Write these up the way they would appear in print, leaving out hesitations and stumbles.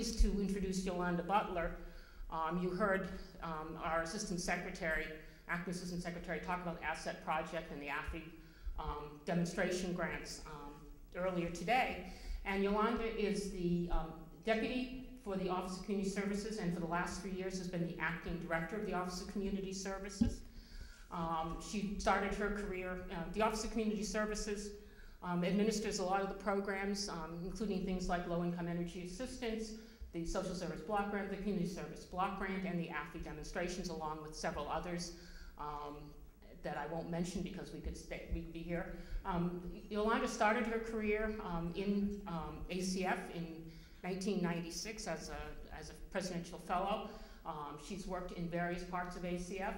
pleased to introduce Yolanda Butler. You heard our Assistant Secretary, Acting Assistant Secretary, talk about the Asset Project and the AFI demonstration grants earlier today. And Yolanda is the Deputy for the Office of Community Services, and for the last 3 years has been the Acting Director of the Office of Community Services. She started her career, the Office of Community Services administers a lot of the programs, including things like low-income energy assistance, the Social Service Block Grant, the Community Service Block Grant, and the AFI demonstrations, along with several others that I won't mention because we'd be here. Yolanda started her career in ACF in 1996 as a presidential fellow. She's worked in various parts of ACF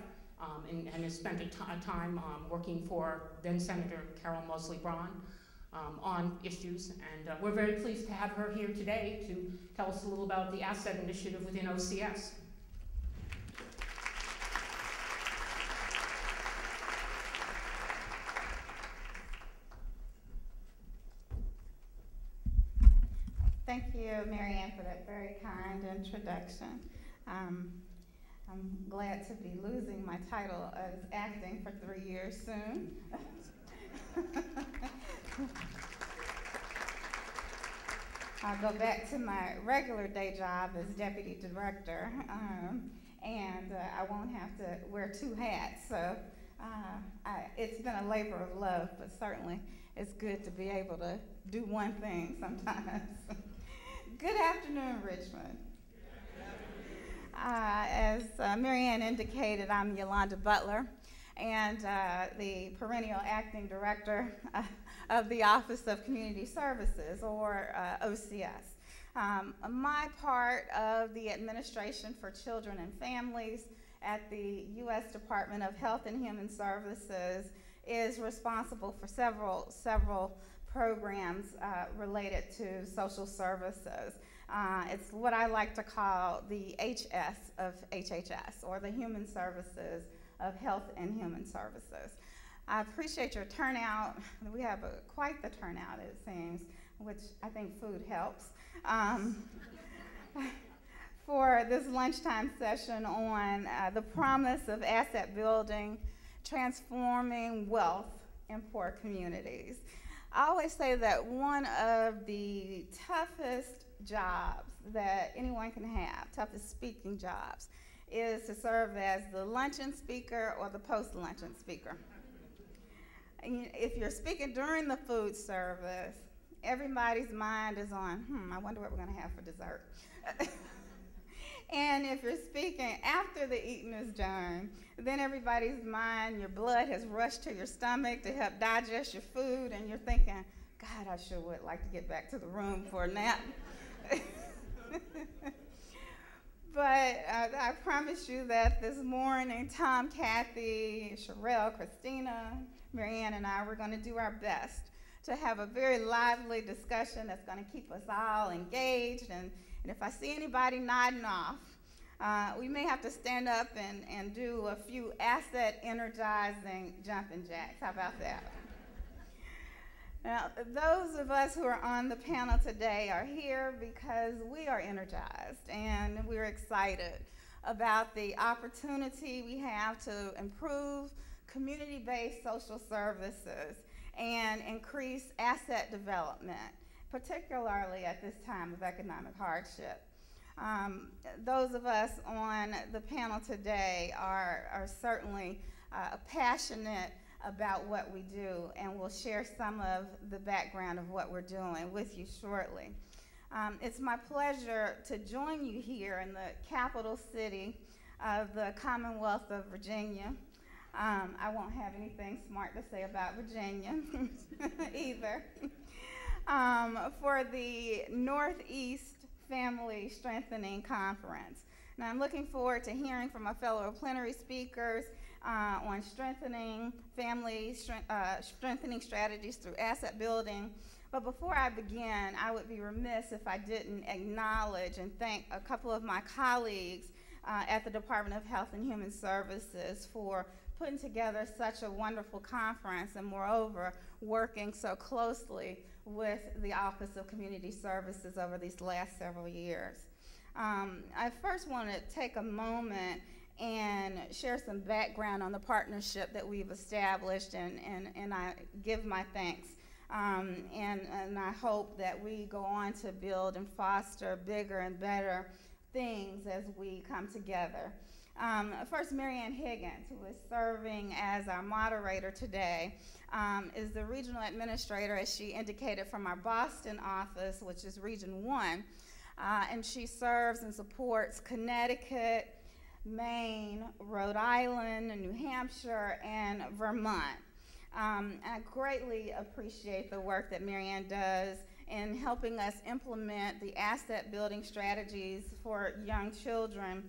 and has spent a time working for then Senator Carol Mosley Braun on issues, and we're very pleased to have her here today to tell us a little about the asset initiative within OCS. Thank you, Mary Ann, for that very kind introduction. I'm glad to be losing my title as acting for 3 years soon. I'll go back to my regular day job as Deputy Director, and I won't have to wear 2 hats. So it's been a labor of love, but certainly it's good to be able to do one thing sometimes. Good afternoon, Richmond. As Mary Ann indicated, I'm Yolanda Butler, and the perennial acting director of the Office of Community Services, or OCS. My part of the Administration for Children and Families at the U.S. Department of Health and Human Services is responsible for several programs related to social services. It's what I like to call the HS of HHS, or the Human Services of Health and Human Services. I appreciate your turnout. We have quite the turnout, it seems, which I think food helps, for this lunchtime session on the promise of asset building, transforming wealth in poor communities. I always say that one of the toughest jobs that anyone can have, toughest speaking jobs, is to serve as the luncheon speaker or the post-luncheon speaker. And if you're speaking during the food service, everybody's mind is on, I wonder what we're gonna have for dessert. And if you're speaking after the eating is done, then everybody's mind, your blood has rushed to your stomach to help digest your food, and you're thinking, God, I sure would like to get back to the room for a nap. But I promise you that this morning, Tom, Kathy, Sherelle, Christina, Mary Ann, and I, we're going to do our best to have a very lively discussion that's going to keep us all engaged. And if I see anybody nodding off, we may have to stand up and do a few asset energizing jumping jacks. How about that? Now, those of us who are on the panel today are here because we are energized and we're excited about the opportunity we have to improve community-based social services and increase asset development, particularly at this time of economic hardship. Those of us on the panel today are certainly passionate about what we do, and we'll share some of the background of what we're doing with you shortly. It's my pleasure to join you here in the capital city of the Commonwealth of Virginia. I won't have anything smart to say about Virginia either. For the Northeast Family Strengthening Conference. Now, I'm looking forward to hearing from my fellow plenary speakers on strengthening strengthening strategies through asset building. But before I begin, I would be remiss if I didn't acknowledge and thank a couple of my colleagues at the Department of Health and Human Services for putting together such a wonderful conference, and moreover, working so closely with the Office of Community Services over these last several years. I first want to take a moment and share some background on the partnership that we've established, and I give my thanks. And I hope that we go on to build and foster bigger and better things as we come together. First, Marianne Higgins, who is serving as our moderator today, is the regional administrator, as she indicated, from our Boston office, which is Region 1. And she serves and supports Connecticut, Maine, Rhode Island, New Hampshire, and Vermont. I greatly appreciate the work that Marianne does in helping us implement the asset building strategies for young children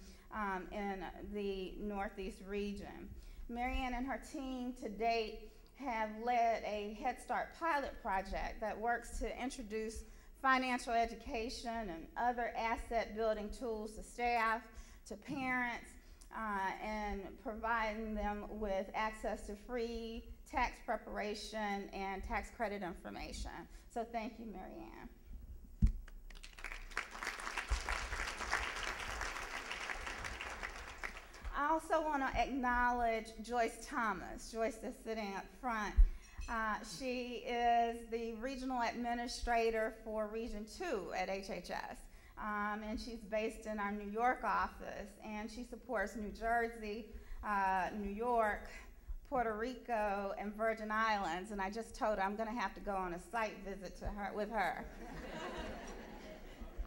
in the Northeast region. Marianne and her team to date have led a Head Start pilot project that works to introduce financial education and other asset building tools to staff, to parents, and providing them with access to free tax preparation and tax credit information. So thank you, Marianne. I also want to acknowledge Joyce Thomas. Joyce is sitting up front. She is the regional administrator for Region 2 at HHS. And she's based in our New York office, and she supports New Jersey, New York, Puerto Rico, and Virgin Islands. And I just told her I'm going to have to go on a site visit to her with her.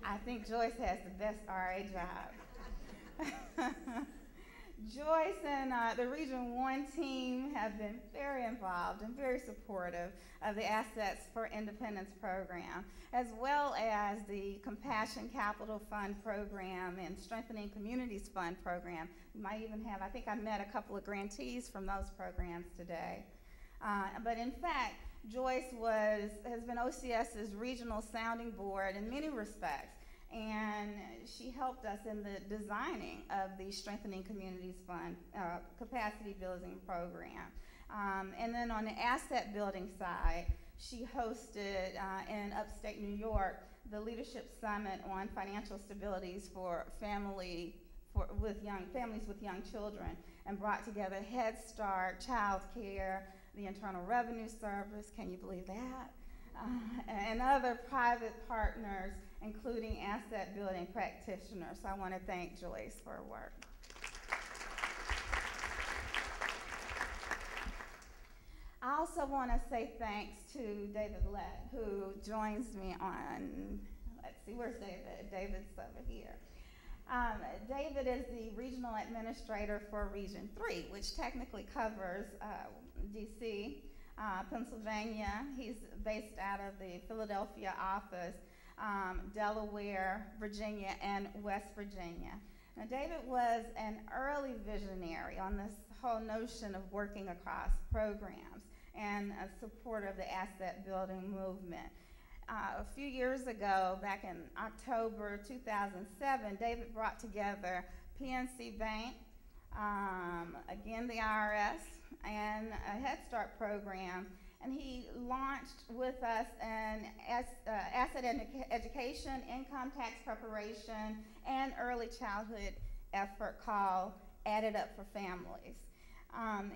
I think Joyce has the best RA job. Joyce and the Region 1 team have been very involved and very supportive of the Assets for Independence program, as well as the Compassion Capital Fund program and Strengthening Communities Fund program. You might even have, I think I met a couple of grantees from those programs today. But in fact, Joyce has been OCS's regional sounding board in many respects, and she helped us in the designing of the Strengthening Communities Fund capacity building program. And then on the asset building side, she hosted in upstate New York the Leadership Summit on Financial Stabilities for families with young children, and brought together Head Start, Child Care, the Internal Revenue Service, can you believe that? And other private partners, including asset building practitioners. So I want to thank Joyce for her work. I also want to say thanks to David Lett, who joins me on, let's see, where's David? David's over here. David is the regional administrator for Region 3, which technically covers DC, Pennsylvania. He's based out of the Philadelphia office, Delaware, Virginia, and West Virginia. Now, David was an early visionary on this whole notion of working across programs and a supporter of the asset building movement. A few years ago, back in October 2007, David brought together PNC Bank, again the IRS, and a Head Start program, and he launched with us an asset education, income tax preparation, and early childhood effort called Added Up for Families.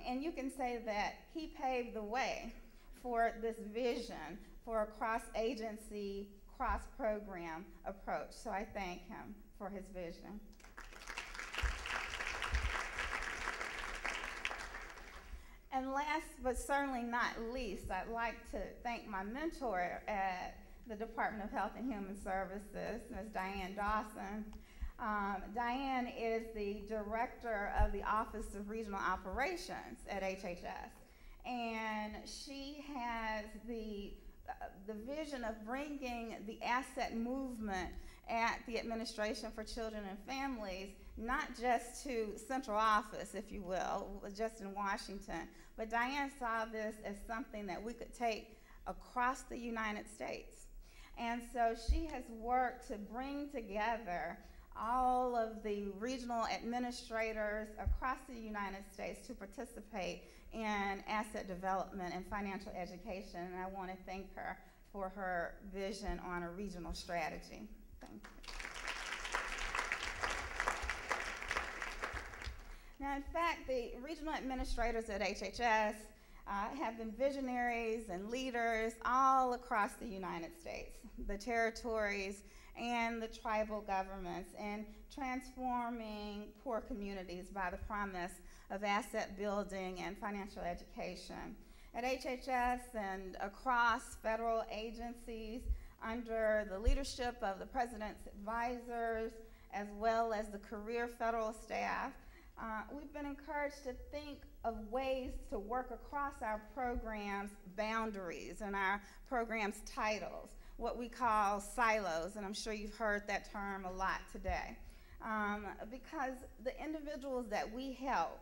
And you can say that he paved the way for this vision for a cross-agency, cross-program approach. So I thank him for his vision. And last but certainly not least, I'd like to thank my mentor at the Department of Health and Human Services, Ms. Diane Dawson. Diane is the director of the Office of Regional Operations at HHS, and she has the vision of bringing the asset movement at the Administration for Children and Families, not just to central office, if you will, just in Washington, but Diane saw this as something that we could take across the United States. And so she has worked to bring together all of the regional administrators across the United States to participate in asset development and financial education, and I want to thank her for her vision on a regional strategy. Thank you. Now, in fact, the regional administrators at HHS have been visionaries and leaders all across the United States, the territories, and the tribal governments in transforming poor communities by the promise of asset building and financial education. At HHS and across federal agencies, under the leadership of the President's advisors, as well as the career federal staff, we've been encouraged to think of ways to work across our program's boundaries and our program's titles, what we call silos, and I'm sure you've heard that term a lot today. Because the individuals that we help,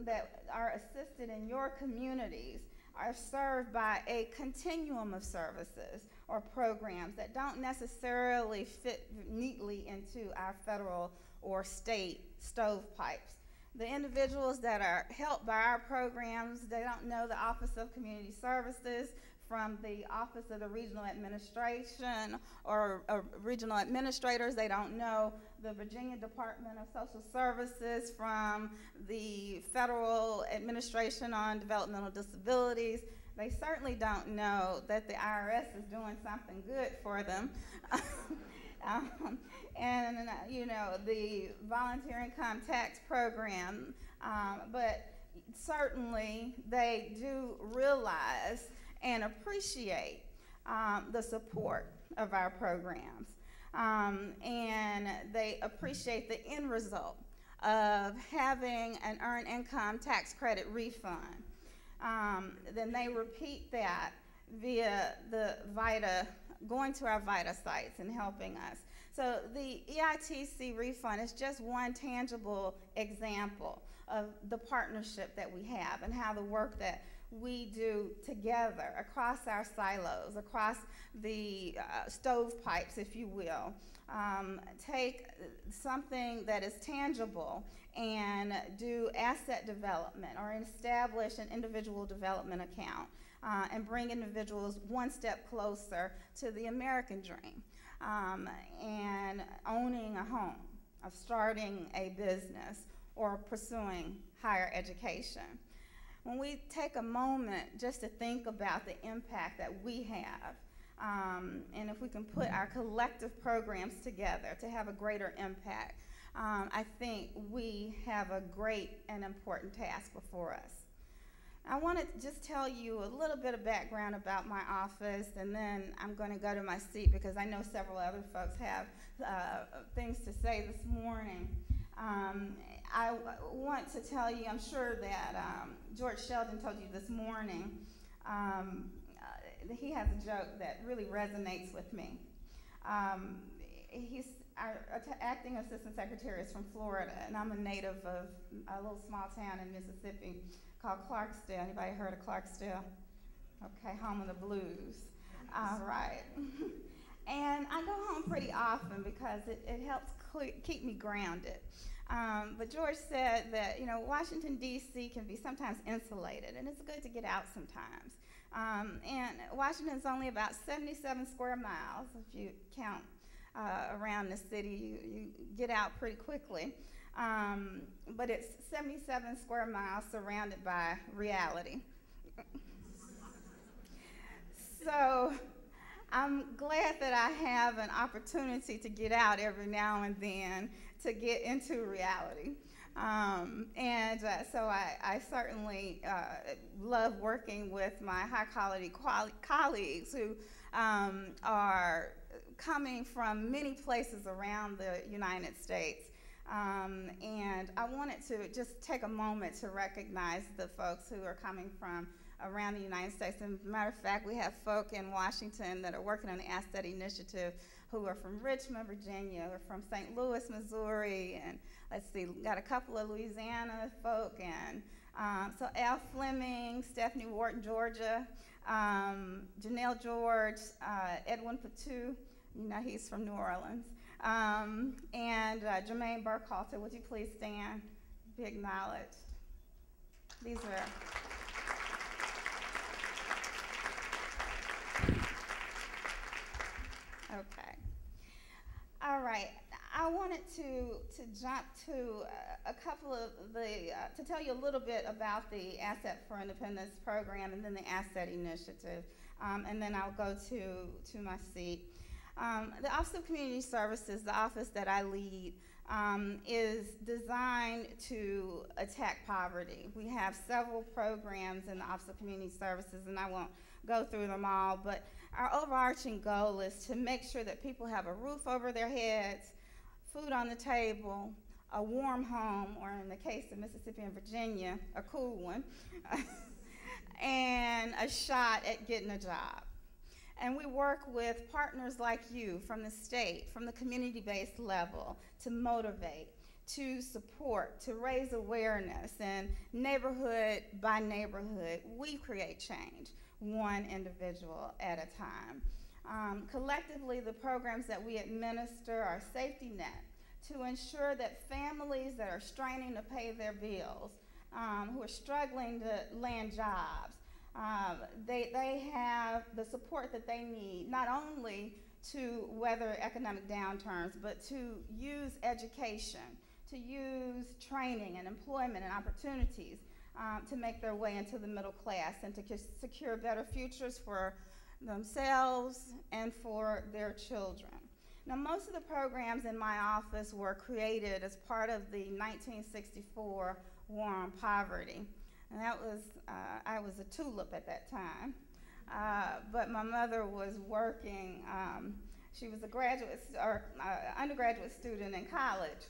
that are assisted in your communities, are served by a continuum of services or programs that don't necessarily fit neatly into our federal or state stovepipes. The individuals that are helped by our programs, they don't know the Office of Community Services from the Office of the Regional Administration or regional administrators. They don't know the Virginia Department of Social Services from the Federal Administration on Developmental Disabilities. They certainly don't know that the IRS is doing something good for them. And you know, the volunteer income tax program, but certainly they do realize and appreciate the support of our programs. And they appreciate the end result of having an earned income tax credit refund. Then they repeat that via the VITA, going to our VITA sites and helping us. So the EITC refund is just one tangible example of the partnership that we have and how the work that we do together across our silos, across the stovepipes, if you will, take something that is tangible and do asset development or establish an individual development account and bring individuals one step closer to the American dream and owning a home, of starting a business or pursuing higher education. When we take a moment just to think about the impact that we have, and if we can put our collective programs together to have a greater impact, I think we have a great and important task before us. I want to just tell you a little bit of background about my office, and then I'm going to go to my seat because I know several other folks have things to say this morning. I want to tell you, I'm sure that George Sheldon told you this morning, he has a joke that really resonates with me. He's our acting assistant secretary is from Florida, and I'm a native of a little small town in Mississippi called Clarksdale. Anybody heard of Clarksdale? Okay, home of the blues. All right. And I go home pretty often because it helps keep me grounded. But George said that, you know, Washington, D.C. can be sometimes insulated, and it's good to get out sometimes. And Washington's only about 77 square miles. If you count around the city, you get out pretty quickly. But it's 77 square miles surrounded by reality. So I'm glad that I have an opportunity to get out every now and then to get into reality. So I certainly love working with my high-quality colleagues who are coming from many places around the United States. And I wanted to just take a moment to recognize the folks who are coming from around the United States. And as a matter of fact, we have folk in Washington that are working on the Asset Initiative who are from Richmond, Virginia, or from St. Louis, Missouri, and let's see, got a couple of Louisiana folk, and so Al Fleming, Stephanie Wharton, Georgia, Janelle George, Edwin Patu, you know he's from New Orleans, and Jermaine Burkhalter. Would you please stand, be acknowledged? These are okay. All right. I wanted to jump to a couple of to tell you a little bit about the Asset for Independence program and then the Asset Initiative, and then I'll go to my seat. The Office of Community Services, the office that I lead, is designed to attack poverty. We have several programs in the Office of Community Services, and I won't go through them all, but our overarching goal is to make sure that people have a roof over their heads, food on the table, a warm home, or in the case of Mississippi and Virginia, a cool one, and a shot at getting a job. And we work with partners like you from the state, from the community-based level, to motivate, to support, to raise awareness, and neighborhood by neighborhood, we create change, one individual at a time. Collectively, the programs that we administer are a safety net to ensure that families that are straining to pay their bills, who are struggling to land jobs, they have the support that they need, not only to weather economic downturns, but to use education, to use training and employment and opportunities to make their way into the middle class and to secure better futures for themselves and for their children. Now, most of the programs in my office were created as part of the 1964 War on Poverty. And that was, I was a tulip at that time, but my mother was working, she was a graduate or undergraduate student in college,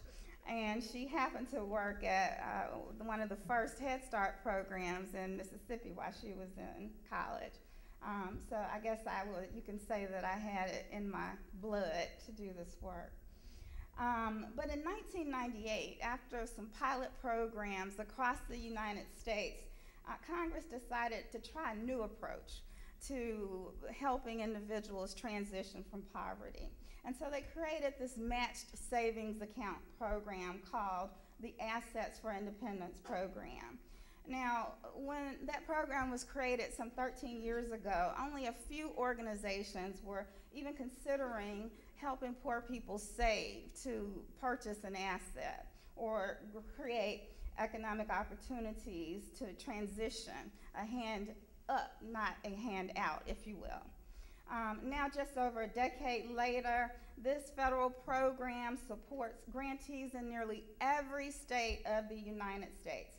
and she happened to work at one of the first Head Start programs in Mississippi while she was in college. So I guess you can say that I had it in my blood to do this work. But in 1998, after some pilot programs across the United States, Congress decided to try a new approach to helping individuals transition from poverty. And so they created this matched savings account program called the Assets for Independence program. Now, when that program was created some 13 years ago, only a few organizations were even considering helping poor people save to purchase an asset or create economic opportunities to transition, a hand up, not a hand out, if you will. Now, just over a decade later, this federal program supports grantees in nearly every state of the United States,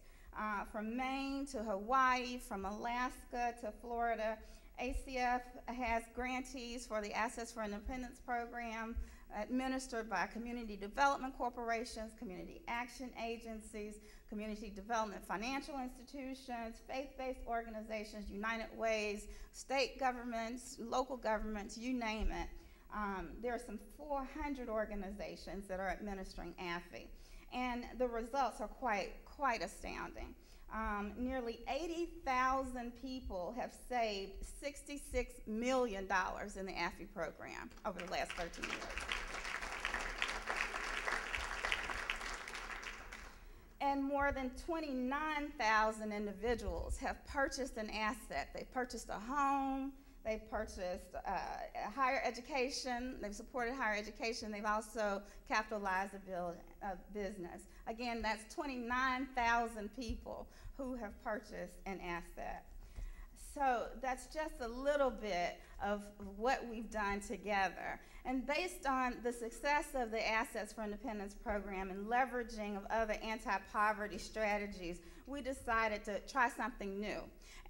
from Maine to Hawaii, from Alaska to Florida. ACF has grantees for the Assets for Independence program administered by community development corporations, community action agencies, community development financial institutions, faith-based organizations, United Ways, state governments, local governments, you name it. There are some 400 organizations that are administering AFI, and the results are quite astounding. Nearly 80,000 people have saved $66 million in the AFI program over the last 13 years. And more than 29,000 individuals have purchased an asset. They've purchased a home, they've purchased higher education, they've supported higher education, they've also capitalized a business. Again, that's 29,000 people who have purchased an asset. So that's just a little bit of what we've done together. And based on the success of the Assets for Independence program and leveraging of other anti-poverty strategies, we decided to try something new.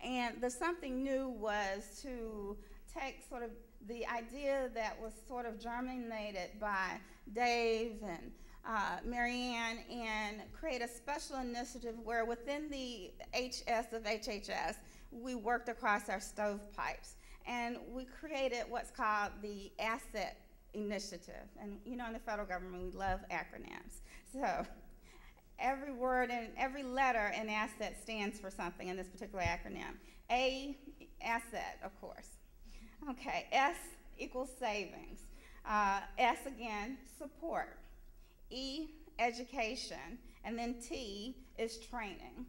And the something new was to take sort of the idea that was sort of germinated by Dave and Marianne and create a special initiative where within the HS of HHS, we worked across our stovepipes. And we created what's called the Asset Initiative. And you know, in the federal government, we love acronyms. So every word and every letter in asset stands for something in this particular acronym. A, asset, of course. Okay, S equals savings. S again, support. E, education. And then T is training.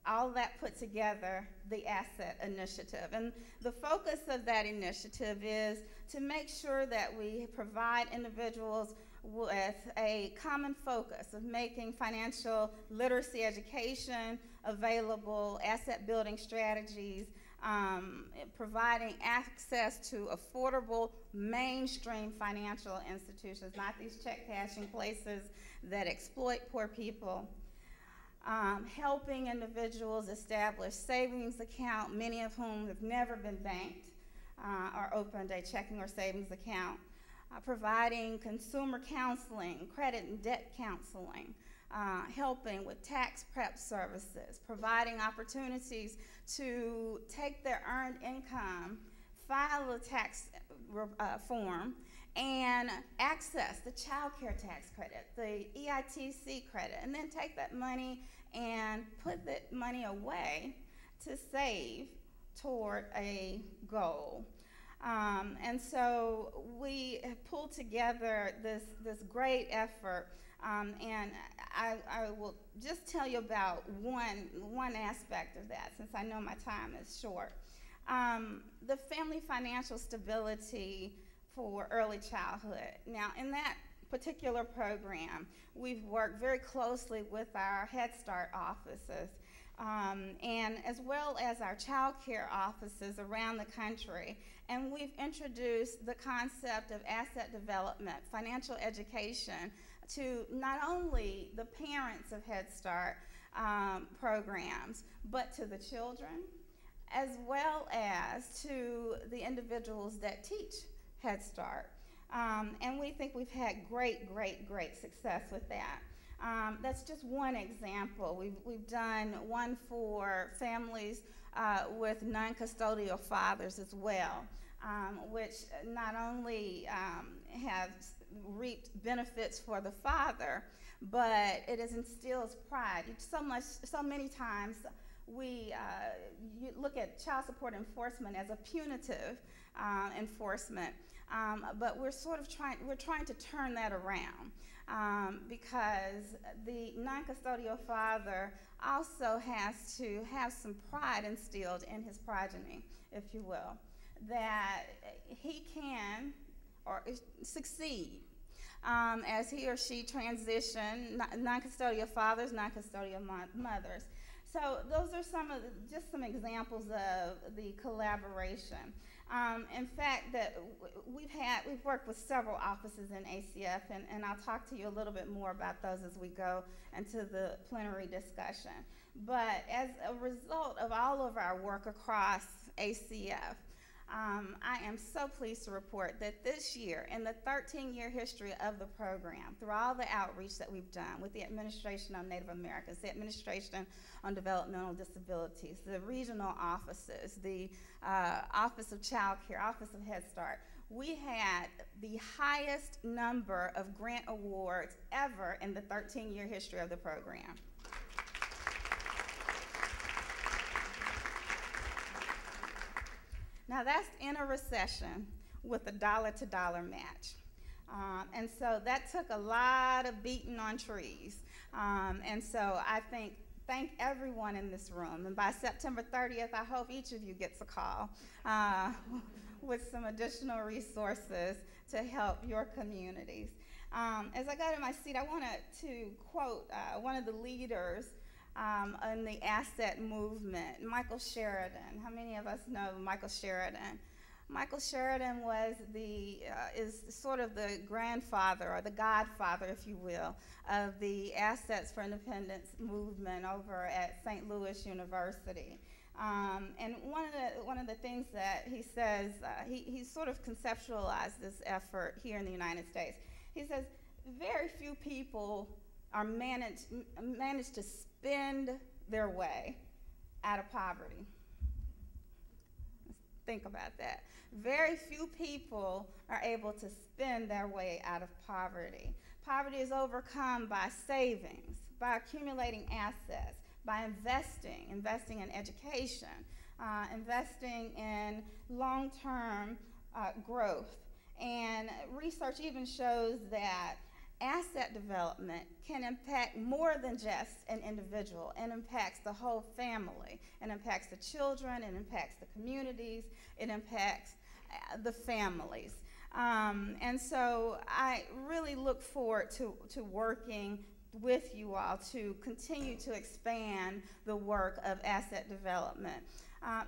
All that put together the Asset Initiative. And the focus of that initiative is to make sure that we provide individuals with a common focus of making financial literacy education available, asset building strategies, providing access to affordable mainstream financial institutions, not these check cashing places that exploit poor people. Helping individuals establish savings account, many of whom have never been banked or opened a checking or savings account. Providing consumer counseling, credit and debt counseling, helping with tax prep services, providing opportunities to take their earned income, file a tax form, and access the child care tax credit, the EITC credit, and then take that money and put that money away to save toward a goal. And so we have pulled together this great effort, and I will just tell you about one aspect of that, since I know my time is short. The family financial stability for early childhood. Now, in that particular program, we've worked very closely with our Head Start offices, and as well as our child care offices around the country. And we've introduced the concept of asset development, financial education, to not only the parents of Head Start programs, but to the children, as well as to the individuals that teach Head Start. And we think we've had great success with that. That's just one example. We've done one for families with non-custodial fathers as well, which not only have reaped benefits for the father, but it has instilled pride. So many times we you look at child support enforcement as a punitive enforcement, but we're trying to turn that around. Because the non-custodial father also has to have some pride instilled in his progeny, if you will, that he can succeed as he or she transition non-custodial fathers, non-custodial mothers. So those are just some examples of the collaboration. In fact, that we've worked with several offices in ACF, and I'll talk to you a little bit more about those as we go into the plenary discussion. But as a result of all of our work across ACF, I am so pleased to report that this year, in the 13-year history of the program, through all the outreach that we've done with the Administration on Native Americans, the Administration on Developmental Disabilities, the regional offices, the Office of Child Care, Office of Head Start, we had the highest number of grant awards ever in the 13-year history of the program. Now that's in a recession with a dollar-to-dollar match. And so that took a lot of beating on trees. And so I thank everyone in this room. And by September 30th, I hope each of you gets a call with some additional resources to help your communities. As I go to my seat, I wanted to quote one of the leaders in the asset movement, Michael Sheridan. How many of us know Michael Sheridan? Michael Sheridan is sort of the grandfather or the godfather, if you will, of the Assets for Independence movement over at St. Louis University. And one of the things that he says, he sort of conceptualized this effort here in the United States. He says, very few people are managed to spend their way out of poverty. Think about that. Very few people are able to spend their way out of poverty. Poverty is overcome by savings, by accumulating assets, by investing in education, investing in long-term growth. And research even shows that asset development can impact more than just an individual. It impacts the whole family. It impacts the children. It impacts the communities. It impacts the families. And so I really look forward to working with you all to continue to expand the work of asset development.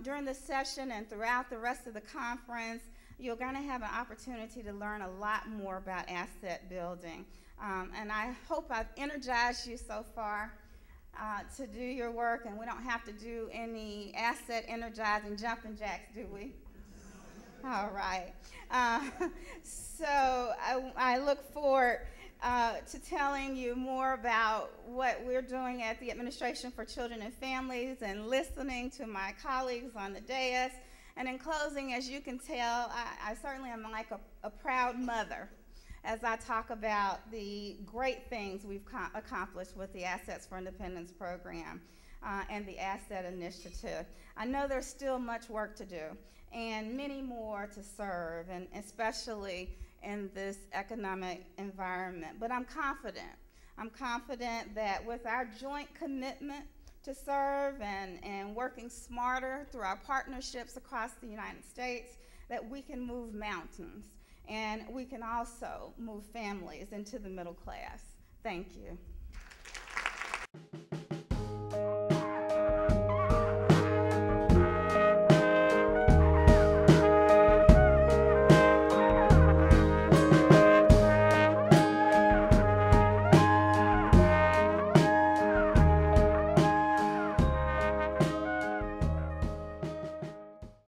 During this session and throughout the rest of the conference, you're going to have an opportunity to learn a lot more about asset building. And I hope I've energized you so far to do your work, and we don't have to do any asset energizing jumping jacks, do we? All right. So I look forward to telling you more about what we're doing at the Administration for Children and Families and listening to my colleagues on the dais. And in closing, as you can tell, I certainly am like a proud mother as I talk about the great things we've accomplished with the Assets for Independence program and the Asset Initiative. I know there's still much work to do and many more to serve, and especially in this economic environment. But I'm confident. I'm confident that with our joint commitment to serve and working smarter through our partnerships across the United States, that we can move mountains, and we can also move families into the middle class. Thank you.